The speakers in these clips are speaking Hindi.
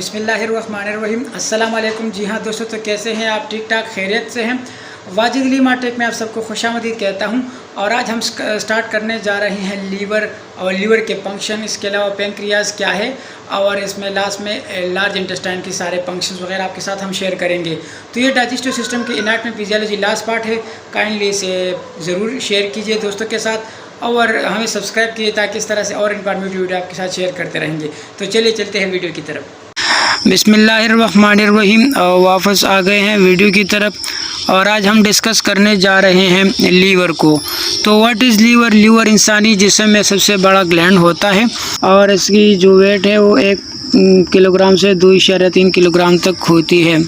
बिस्मिल्लाहिर्रहमानिर्रहीम। अस्सलाम वालेकुम। जी हाँ दोस्तों, तो कैसे हैं आप? ठीक ठाक खैरियत से हैं? वाजिद अली मार्टेक में आप सबको खुशामदीद कहता हूं। और आज हम स्टार्ट करने जा रहे हैं लीवर और लीवर के फंक्शन, इसके अलावा पेंक्रियाज क्या है, और इसमें लास्ट में लार्ज इंटेस्टाइन के सारे फंक्शंस वगैरह आपके साथ हम शेयर करेंगे। तो ये डाइजेस्टिव सिस्टम की एनाटॉमी फिजियोलॉजी लास्ट पार्ट है। काइंडली इसे ज़रूर शेयर कीजिए दोस्तों के साथ और हमें सब्सक्राइब कीजिए ताकि इस तरह से और इन्फॉर्मेटिव वीडियो आपके साथ शेयर करते रहेंगे। तो चलिए चलते हैं वीडियो की तरफ। बिस्मिल्लाहिर्रहमानिर्रहीम। वापस आ गए हैं वीडियो की तरफ और आज हम डिस्कस करने जा रहे हैं लीवर को। तो व्हाट इज़ लीवर? लीवर इंसानी जिस्म में सबसे बड़ा ग्लैंड होता है और इसकी जो वेट है वो 1 किलोग्राम से 2.3 किलोग्राम तक होती है।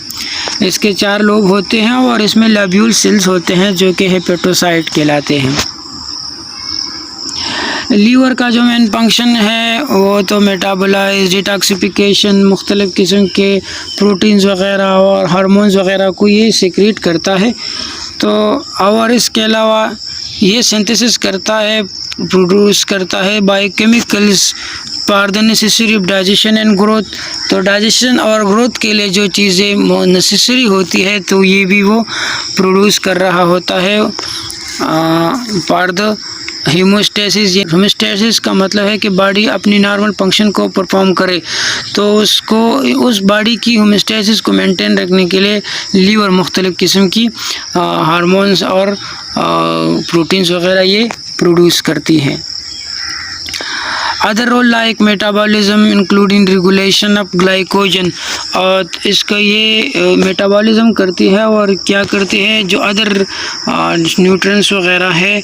इसके 4 लोब होते हैं और इसमें लब्यूल सेल्स होते हैं जो कि हेपेटोसाइट कहलाते हैं। लीवर का जो मेन फंक्शन है वो तो मेटाबोलाइज, डिटॉक्सिफिकेशन, मुख्तलिफ़ किस्म के प्रोटीन्स वगैरह और हार्मोन्स वगैरह को ये सिक्रीट करता है। तो और इसके अलावा ये सिंथेसिस करता है, प्रोड्यूस करता है biochemicals for the necessary digestion and growth. तो डाइजेशन और ग्रोथ के लिए जो चीज़ें नेसेसरी होती है तो ये भी वो प्रोड्यूस कर रहा होता है फॉर द हीमोस्टेसिस। ये हीमोस्टेसिस का मतलब है कि बॉडी अपनी नॉर्मल फंक्शन को परफॉर्म करे, तो उसको उस बॉडी की हीमोस्टेसिस को मेंटेन रखने के लिए लीवर मुख्तलिफ़ किस्म की हार्मोन्स और प्रोटीन्स वगैरह ये प्रोड्यूस करती है। Other role like metabolism including regulation of glycogen. और इसका ये मेटाबॉलिज्म करती है और क्या करती है, जो अदर न्यूट्रिएंट्स वगैरह है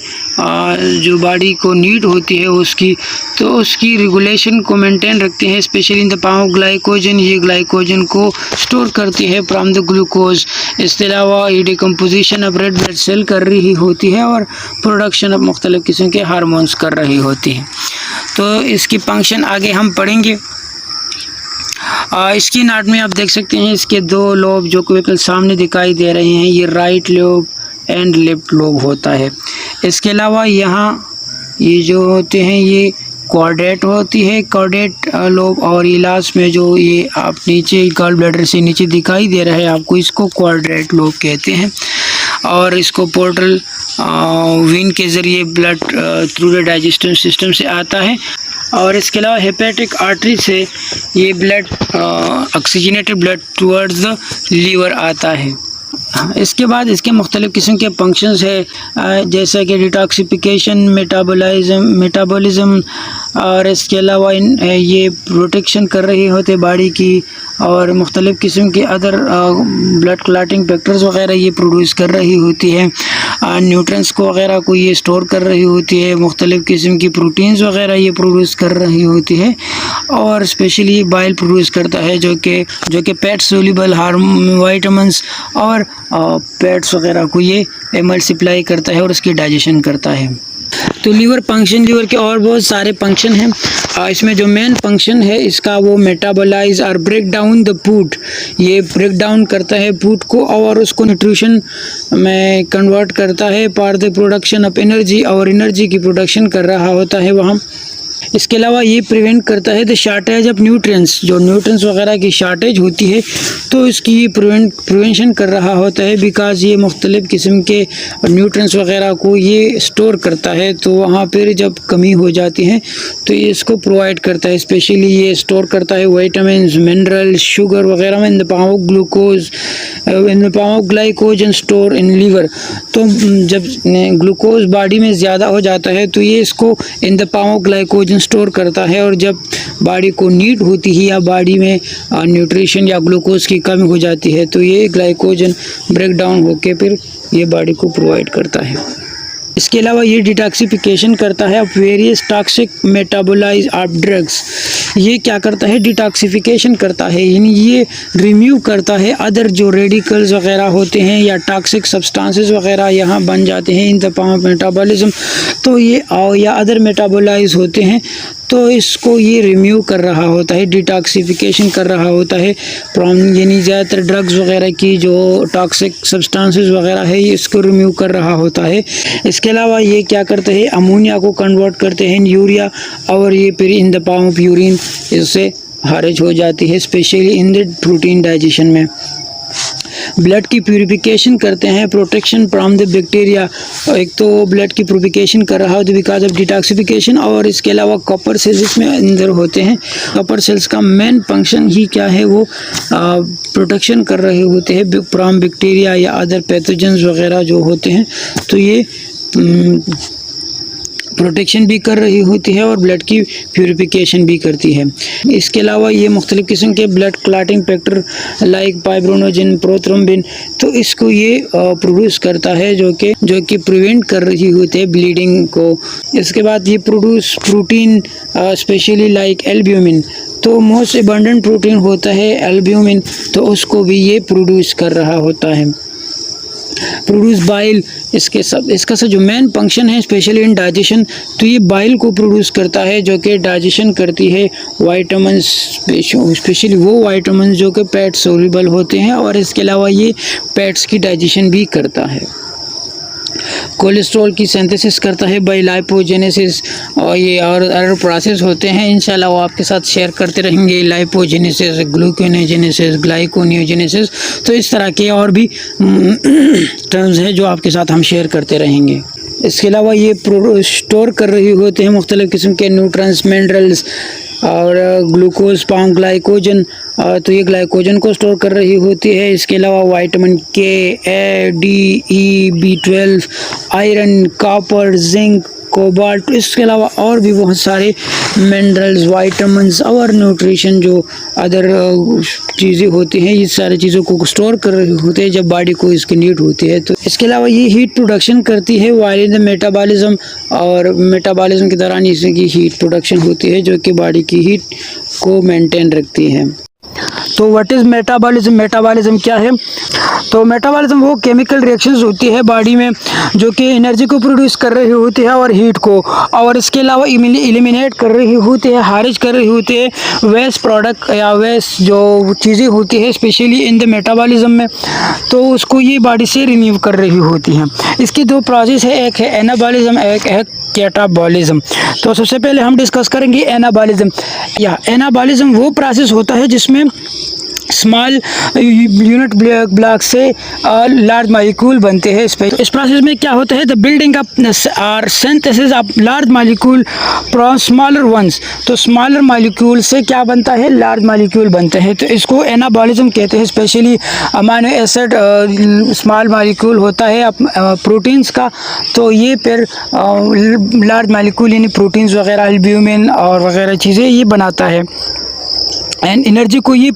जो बॉडी को नीड होती है उसकी, तो उसकी रेगुलेशन को मेंटेन रखती है, specially in the form of glycogen. ये ग्लाइकोजन को स्टोर करती है फ्रॉम द ग्लूकोज। इसके अलावा ये decomposition of red blood cell कर रही होती है और प्रोडक्शन ऑफ मुख्तलिफ़ किस्म के हार्मोन्स कर रही होती है। तो इसकी फंक्शन आगे हम पढ़ेंगे। इसकी एनाटॉमी आप देख सकते हैं, इसके 2 लोब जो बिल्कुल सामने दिखाई दे रहे हैं, ये right lobe and left lobe होता है। इसके अलावा यहाँ ये जो होते हैं ये क्वाड्रेट होती है, क्वाड्रेट लोब, और ये लास्ट में जो ये आप नीचे गॉल ब्लैडर से नीचे दिखाई दे रहा है आपको, इसको क्वाड्रेट लोब कहते हैं। और इसको पोर्टल वेन के ज़रिए blood through the digestive system से आता है। और इसके अलावा हेपेटिक आर्टरी से ये blood oxygenated blood towards the liver आता है। इसके बाद इसके मुख्तलिफ़ किस्म के फंक्शंस है जैसा कि डिटॉक्सिफिकेशन, मेटाबॉलिज्म, और इसके अलावा ये प्रोटेक्शन कर रही होते बॉडी की, और मुख्तलिफ़ किस्म के अदर ब्लड क्लॉटिंग फैक्टर्स वगैरह ये प्रोड्यूस कर रही होती है। न्यूट्रिएंट्स को वगैरह को ये स्टोर कर रही होती है, मुख्तलिफ़ किस्म की प्रोटीन्स वगैरह ये प्रोड्यूस कर रही होती है, और स्पेशली बाइल प्रोड्यूस करता है जो कि फैट सोल्यूबल वाइटामिन्स और फैट्स वगैरह को ये एमल्सिप्लाई करता है और उसकी डाइजेशन करता है। तो लीवर के और बहुत सारे फंक्शन हैं। इसमें जो मेन फंक्शन है इसका वो मेटाबोलाइज और ब्रेक डाउन द फूड। ये ब्रेक डाउन करता है फूड को और उसको न्यूट्रिशन में कन्वर्ट करता है for the production of energy, और एनर्जी की प्रोडक्शन कर रहा होता है वहाँ। इसके अलावा ये प्रिवेंट करता है द शार्टेज ऑफ न्यूट्रिएंट्स। जो न्यूट्रिएंट्स वगैरह की शार्टेज होती है तो इसकी प्रिवेंशन कर रहा होता है, बिकॉज़ ये मुख्तलिफ़ किस्म के न्यूट्रिएंट्स वगैरह को ये स्टोर करता है, तो वहाँ पर जब कमी हो जाती है तो ये इसको प्रोवाइड करता है। स्पेशली ये स्टोर करता है विटामिन्स, मिनरल्स, शुगर वगैरह में in the form of glucose, in the form of glycogen store in liver. तो जब ग्लूकोज बॉडी में ज़्यादा हो जाता है तो ये इसको इन the form of glycogen store करता है, और जब बॉडी को नीड होती है या बॉडी में न्यूट्रिशन या ग्लूकोज की कमी हो जाती है तो ये ग्लाइकोजन ब्रेक डाउन होकर फिर ये बॉडी को प्रोवाइड करता है। इसके अलावा ये डिटॉक्सिफिकेशन करता है of various toxic metabolise of drugs. ये क्या करता है? डिटॉक्सिफिकेशन करता है, यानी ये रिमूव करता है अदर जो रेडिकल्स वगैरह होते हैं या टॉक्सिक सब्सटेंसेस वगैरह यहाँ बन जाते हैं इन द फॉर्म ऑफ मेटाबॉलिज्म, तो ये या अदर मेटाबोलाइज होते हैं, तो इसको ये रिमूव कर रहा होता है, डिटॉक्सिफिकेशन कर रहा होता है फ्रॉम, यानी ज़्यादातर ड्रग्स वगैरह की जो टॉक्सिक सब्सटेंसेस वगैरह है ये इसको रिमूव कर रहा होता है। इसके अलावा ये क्या करते हैं? अमोनिया को कन्वर्ट करते हैं यूरिया, और ये फिर इन द फॉर्म ऑफ यूरिन इससे खारिज हो जाती है, specially in the protein digestion में। ब्लड की प्यूरिफिकेशन करते हैं, प्रोटेक्शन फ्रॉम द बैक्टीरिया। एक तो ब्लड की प्यूरिफिकेशन कर रहा है बिकॉज ऑफ डिटॉक्सिफिकेशन, और इसके अलावा कॉपर सेल्स इसमें अंदर होते हैं। कॉपर सेल्स का मेन फंक्शन ही क्या है, वो प्रोटेक्शन कर रहे होते हैं फ्रॉम बैक्टीरिया या अदर पैथोजेंस वगैरह जो होते हैं। तो ये प्रोटेक्शन भी कर रही होती है और ब्लड की प्यूरिफिकेशन भी करती है। इसके अलावा ये मुख्तलिफ़ किस्म के blood clotting factor like fibrinogen, prothrombin, तो इसको ये प्रोड्यूस करता है जो कि प्रिवेंट कर रही होती है ब्लीडिंग को। इसके बाद ये produce protein specially like albumin, तो मोस्ट एबंडेंट प्रोटीन होता है एल्ब्यूमिन, तो उसको भी ये प्रोड्यूस कर रहा होता है। प्रोड्यूस बाइल, इसका जो मेन फंक्शन है स्पेशली इन डाइजेशन, तो ये बाइल को प्रोड्यूस करता है जो कि डाइजेशन करती है वाइटामिन, स्पेशली वो वाइटामिन जो कि फैट सोल्यूबल होते हैं, और इसके अलावा ये फैट्स की डाइजेशन भी करता है। कोलेस्ट्रॉल की सिंथेसिस करता है बाय लाइपोजेनेसिस, और ये और अदर प्रोसेस होते हैं, इंशाल्लाह वो आपके साथ शेयर करते रहेंगे। लाइपोजेनेसिस, ग्लूकोनेजेनेसिस, ग्लाइकोनियोजेनेसिस, तो इस तरह के और भी टर्म्स हैं जो आपके साथ हम शेयर करते रहेंगे। इसके अलावा ये स्टोर कर रही होते हैं मुख्तलिफ़ किस्म के न्यूट्रिएंट्स, मिनरल्स और ग्लूकोज फॉर्म ग्लाइकोजन, तो ये ग्लाइकोजन को स्टोर कर रही होती है। इसके अलावा विटामिन के, ए, डी, ई, B12, iron, copper, zinc, cobalt, इसके अलावा और भी बहुत सारे मिनरल्स, वाइटामिन्स और न्यूट्रिशन जो अदर चीज़ें होती हैं, ये सारी चीज़ों को स्टोर कर रहे होते हैं जब बॉडी को इसकी नीड होती है। तो इसके अलावा ये हीट प्रोडक्शन करती है वाइल इन द मेटाबॉलिज्म, और मेटाबॉलिज्म के दौरान इसकी हीट प्रोडक्शन होती है जो कि बॉडी की हीट को मेंटेन रखती है। तो व्हाट इज़ मेटाबॉलिज्म? मेटाबॉलिज्म क्या है? तो मेटाबॉलिज्म वो केमिकल रिएक्शंस होती है बॉडी में जो कि एनर्जी को प्रोड्यूस कर रही होती है और हीट को, और इसके अलावा एलिमिनेट कर रही होती है, खारिज कर रही होती है वेस्ट प्रोडक्ट या वेस्ट जो चीज़ें होती है स्पेशली इन द मेटाबॉलिज्म में, तो उसको ये बॉडी से रिमूव कर रही होती हैं। इसकी दो प्रोसेस है, एक है एनाबॉलिज्म, एक है कैटाबॉलिज्म। तो सबसे पहले हम डिस्कस करेंगे एनाबॉलिज्म। या एनाबॉलिज्म वो प्रोसेस होता है जिसमें स्मॉल यूनिट ब्लॉक से लार्ज मॉलिक्यूल बनते हैं। इस प्रोसेस में क्या होता है, द बिल्डिंग अप और synthesis of large molecule from smaller once, तो स्मॉलर मॉलिक्यूल से क्या बनता है, लार्ज मॉलिक्यूल बनते हैं, तो इसको एनाबॉलिज्म कहते हैं। Specially amino acid small molecule होता है प्रोटीन्स का, तो ये फिर लार्ज मॉलिक्यूल यानी प्रोटीन्स वगैरह, एल्ब्यूमिन और वगैरह चीज़ें ये बनाता है एंड एनर्जी को ये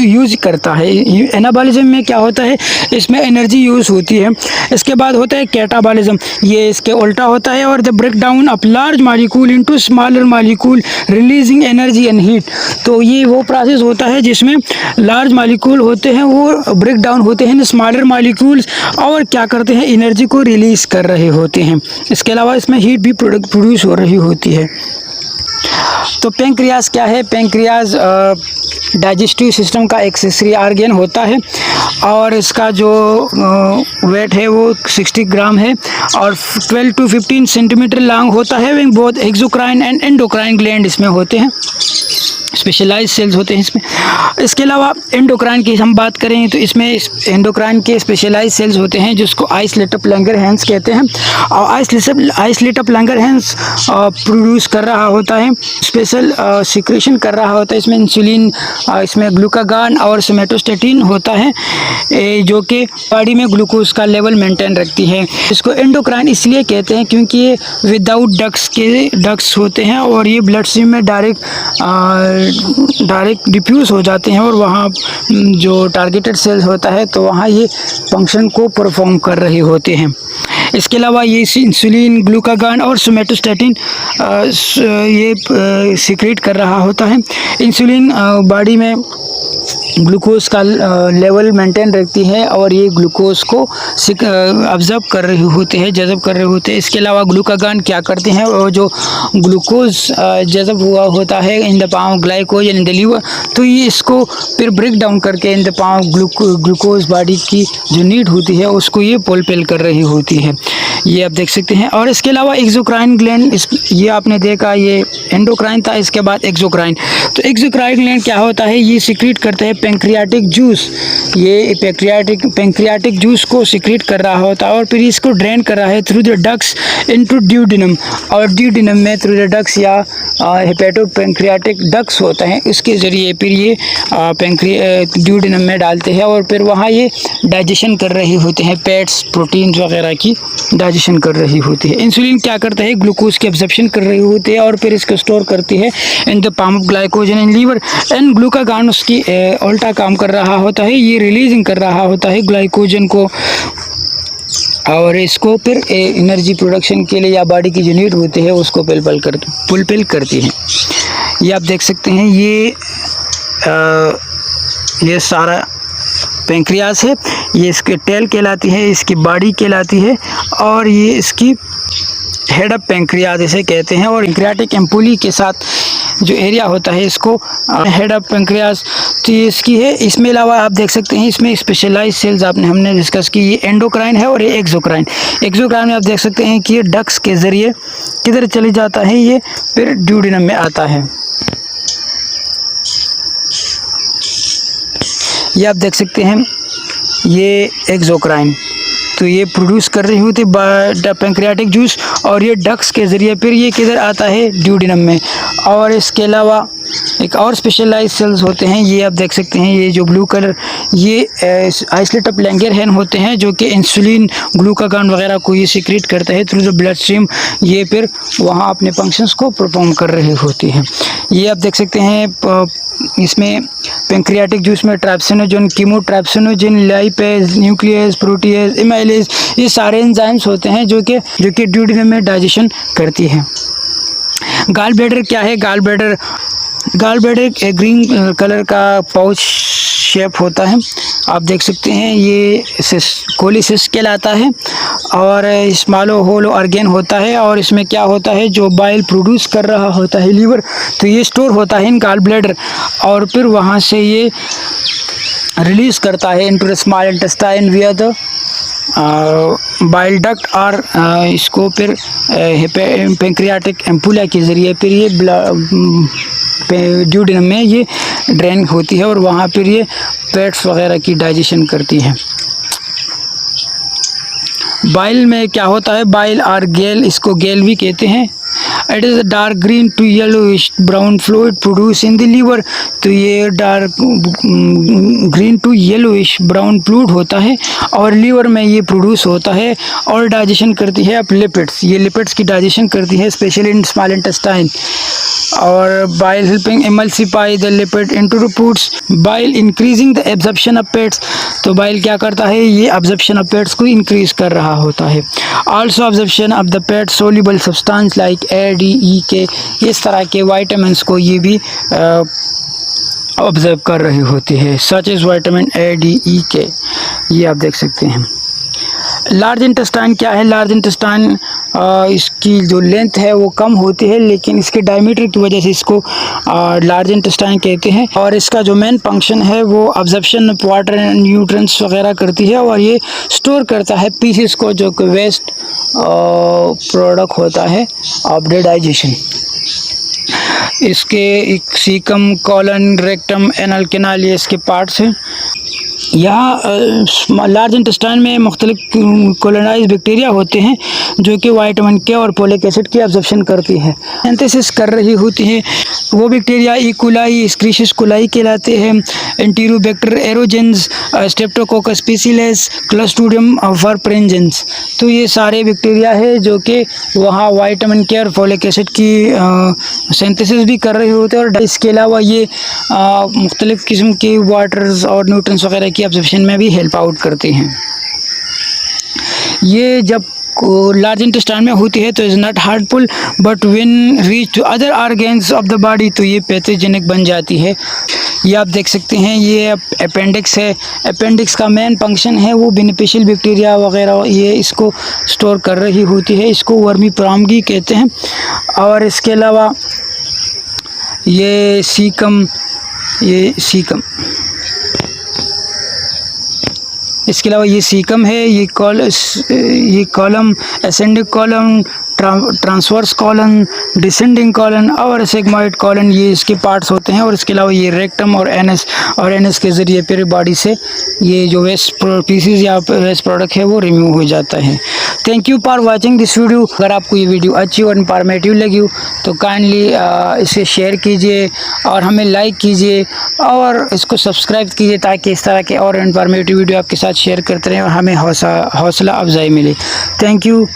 यूज़ करता है। एनाबॉलिज्म में क्या होता है, इसमें एनर्जी यूज़ होती है। इसके बाद होता है कैटाबॉलिज्म, ये इसके उल्टा होता है, और the break down of large molecule into smaller molecule releasing energy and heat, तो ये वो प्रोसेस होता है जिसमें लार्ज मॉलिक्यूल होते हैं वो ब्रेक डाउन होते हैं स्मॉलर मॉलिक्यूल्स और क्या करते हैं, एनर्जी को रिलीज़ कर रहे होते हैं। इसके अलावा इसमें हीट भी प्रोड्यूस हो रही होती है। तो पेंक्रियाज क्या है? पेंक्रियाज डाइजेस्टिव सिस्टम का एक्सेसरी ऑर्गन होता है, और इसका जो वेट है वो 60 ग्राम है और 12 to 15 सेंटीमीटर लॉन्ग होता है। वे both exocrine and endocrine gland इसमें होते हैं, स्पेशलाइज सेल्स होते हैं इसमें। इसके अलावा एंडोक्राइन की हम बात करें तो इसमें एंडोक्राइन के स्पेशलाइज सेल्स होते हैं जिसको आइसलेट ऑफ लैंगरहैंस कहते हैं, और आइसलेट ऑफ लैंगरहैंस प्रोड्यूस कर रहा होता है, स्पेशल सिक्रेशन कर रहा होता है। इसमें इंसुलिन, इसमें ग्लूकागॉन और सोमेटोस्टेटिन होता है जो कि बॉडी में ग्लूकोज का लेवल मेंटेन रखती है। इसको एंडोक्राइन इसलिए कहते हैं क्योंकि ये विदाउट डक्ट्स होते हैं और ये ब्लड स्ट्रीम में डायरेक्ट डिफ्यूज़ हो जाते हैं, और वहाँ जो टारगेटेड सेल्स होता है तो वहाँ ये फंक्शन को परफॉर्म कर रहे होते हैं। इसके अलावा ये इंसुलिन, ग्लूकागॉन और सोमेटोस्टेटिन ये सीक्रेट कर रहा होता है। इंसुलिन बॉडी में ग्लूकोज का लेवल मेंटेन रखती है और ये ग्लूकोज को ऑब्जर्व कर रहे होते हैं, जज़ब कर रहे होते हैं। इसके अलावा ग्लूकागॉन क्या करते हैं, और जो ग्लूकोज जज़ब हुआ होता है in the palm glycogen in the liver, तो ये इसको फिर ब्रेक डाउन करके in the palm glucose body की जो नीड होती है उसको ये फुलफिल कर रही होती है। ये आप देख सकते हैं। और इसके अलावा एक्सोक्राइन ग्लैंड, ये आपने देखा ये एंडोक्राइन था, इसके बाद एक्सोक्राइन। तो एक्सोक्राइन ग्लैंड क्या होता है, ये सीक्रेट करता है पैंक्रियाटिक जूस। ये पैंक्रियाटिक जूस को सीक्रेट कर रहा होता है और फिर इसको ड्रेन कर रहा है through the ducts into duodenum, और ड्यूडेनम में थ्रू द डक्ट्स या हेपेटो पैंक्रियाटिक डक्ट्स होते हैं, इसके ज़रिए फिर ये ड्यूडेनम में डालते हैं और फिर वहाँ ये डाइजेशन कर रहे होते हैं, फैट्स प्रोटीन वगैरह की डाइजेशन कर रही होती है। इंसुलिन क्या करता है, ग्लूकोज की एब्जॉर्प्शन कर रही होती है और फिर इसको स्टोर करती है in the palm of glycogen in liver. And glucagon उसकी उल्टा काम कर रहा होता है, ये रिलीजिंग कर रहा होता है ग्लाइकोजन को और इसको फिर एनर्जी प्रोडक्शन के लिए या बॉडी की जो नीड होती है उसको फुलफिल करती है। ये आप देख सकते हैं, ये सारा पैंक्रियास है, ये इसके टेल कहलाती है, इसकी बॉडी कहलाती है और ये इसकी हेड ऑफ पैंक्रियास इसे कहते हैं। और पैंक्रियाटिक एम्पुली के साथ जो एरिया होता है इसको हेड ऑफ पैंक्रियास तो ये इसकी है। इसमें अलावा आप देख सकते हैं इसमें स्पेशलाइज सेल्स हमने डिस्कस की, ये एंडोक्राइन है और ये एक्सोक्राइन। एक्सोक्राइन में आप देख सकते हैं कि ये डक्ट्स के ज़रिए किधर चले जाता है, ये फिर ड्यूडेनम में आता है। ये आप देख सकते हैं ये एक्सोक्राइन, तो ये प्रोड्यूस कर रही होती है पैंक्रियाटिक जूस और ये डक्ट्स के ज़रिए फिर ये किधर आता है, ड्यूडेनम में। और इसके अलावा एक और स्पेशलाइज सेल्स होते हैं, ये आप देख सकते हैं, ये जो ब्लू कलर ये आइसोलेट ऑफ लैंगरहैंस होते हैं जो कि इंसुलिन ग्लूकागॉन वगैरह को ये सीक्रेट करता है थ्रू द ब्लड स्ट्रीम, ये फिर वहाँ अपने फंक्शंस को परफॉर्म कर रही होती है। ये आप देख सकते हैं इसमें पैंक्रियाटिक जूस में ट्राइप्सिनोजन, कीमोट्राइप्सिनोजन, लाइपेज, न्यूक्लियस, प्रोटीएज, इमाइलेज, ये सारे एंजाइम्स होते हैं जो कि ड्यूडेनम में डाइजेशन करती है। गॉल ब्लैडर क्या है, गॉल ब्लैडर एक ग्रीन कलर का पाउच शेप होता है, आप देख सकते हैं, ये कोलिसिस्ट कहलाता है और स्मॉलो होलो ऑर्गेन होता है और इसमें क्या होता है, जो बाइल प्रोड्यूस कर रहा होता है लीवर, तो ये स्टोर होता है इन गॉल ब्लैडर और फिर वहाँ से ये रिलीज़ करता है इनटू द स्मॉल इंटेस्टाइन विया द बाइल डक्ट और इसको फिर पैंक्रियाटिक एम्पुला के ज़रिए फिर ये ड्यूडेनम में ये ड्रेन होती है और वहाँ फिर ये फैट्स वगैरह की डाइजेशन करती है। बाइल में क्या होता है, बाइल और गेल, इसको गेल भी कहते हैं। It is dark green to yellowish brown fluid produce in the liver, तो ये dark green to yellowish brown fluid होता है और लीवर में ये प्रोड्यूस होता है और डाइजेशन करती है अब लिपिड्स, ये लिपिड्स की डाइजेशन करती है स्पेशली इन स्मॉल इंटेस्टाइन। और bile helping emulsify the lipid into the foods, bile increasing the absorption of fats, तो बाइल क्या करता है, ये एब्जॉर्प्शन ऑफ फैट्स को इंक्रीज कर रहा होता है। Also absorption of the fat soluble substance like A, D, E K, इस तरह के वाइटामिन्स को ये भी ऑब्जर्व कर रही होती है, such is vitamin A, D, E K, ये आप देख सकते हैं। लार्ज इंटेस्टाइन क्या है, लार्ज इंटेस्टाइन इसकी जो लेंथ है वो कम होती है लेकिन इसके डायमीटर की वजह से इसको लार्ज इंटेस्टाइन कहते हैं और इसका जो मेन फंक्शन है वो absorption of water and nutrients वगैरह करती है और ये स्टोर करता है पीसेस को जो कि वेस्ट प्रोडक्ट होता है आफ्टर डाइजेशन। इसके एक caecum, colon, rectum, anal canal, ये इसके पार्ट्स हैं। यहाँ लार्ज इंटेस्टाइन में मुख्तलिफ कोलोनाइज बैक्टीरिया होते हैं जो कि वाइटामिन के और फोलिक एसिड की एब्जॉर्प्शन करती है, सिंथेसिस कर रही होती है। वो बैक्टीरिया ई कोलाई, एस्क्रिशियस कोलाई कहलाते हैं। एंटीरोबैक्टर एरोजेंस, स्ट्रेप्टोकोकस स्पेसिलिस, क्लस्ट्रिडियम परपेरेंजेंस, तो ये सारे बैक्टीरिया है जो कि वहाँ वाइटामिन के और फोलिक एसिड की सिंथेसिस भी कर रहे होते हैं और इसके अलावा ये मुख्तलिफ किस्म के वाटर्स और न्यूट्रिएंट्स वगैरह की एब्जॉर्प्शन में भी हेल्प आउट करते हैं। ये जब लार्ज इंटेस्टाइन में होती है तो is not harmful but when reach to other organs of the body तो ये पैथोजेनिक बन जाती है। ये आप देख सकते हैं ये अपेंडिक्स है। अपेंडिक्स का मेन फंक्शन है वो बेनिफिशियल बैक्टीरिया वगैरह ये इसको स्टोर कर रही होती है, इसको वर्मी प्रामगी कहते हैं। और इसके अलावा ये सीकम इसके अलावा ये सीकम है, ये column ascending column, transverse colon, descending colon और सिग्मॉइड कॉलन, ये इसके पार्ट्स होते हैं। और इसके अलावा ये रेक्टम और एनएस के ज़रिए पूरी बॉडी से ये जो वेस्ट पीसीज या वेस्ट प्रोडक्ट है वो रिमूव हो जाता है। Thank you for watching this video. अगर आपको ये वीडियो अच्छी और इन्फॉर्मेटिव लगी हो तो काइंडली इसे शेयर कीजिए और हमें लाइक कीजिए और इसको सब्सक्राइब कीजिए ताकि इस तरह के और इन्फॉर्मेटिव वीडियो आपके साथ शेयर करते रहें और हमें हौसला अफजाई मिले। Thank you.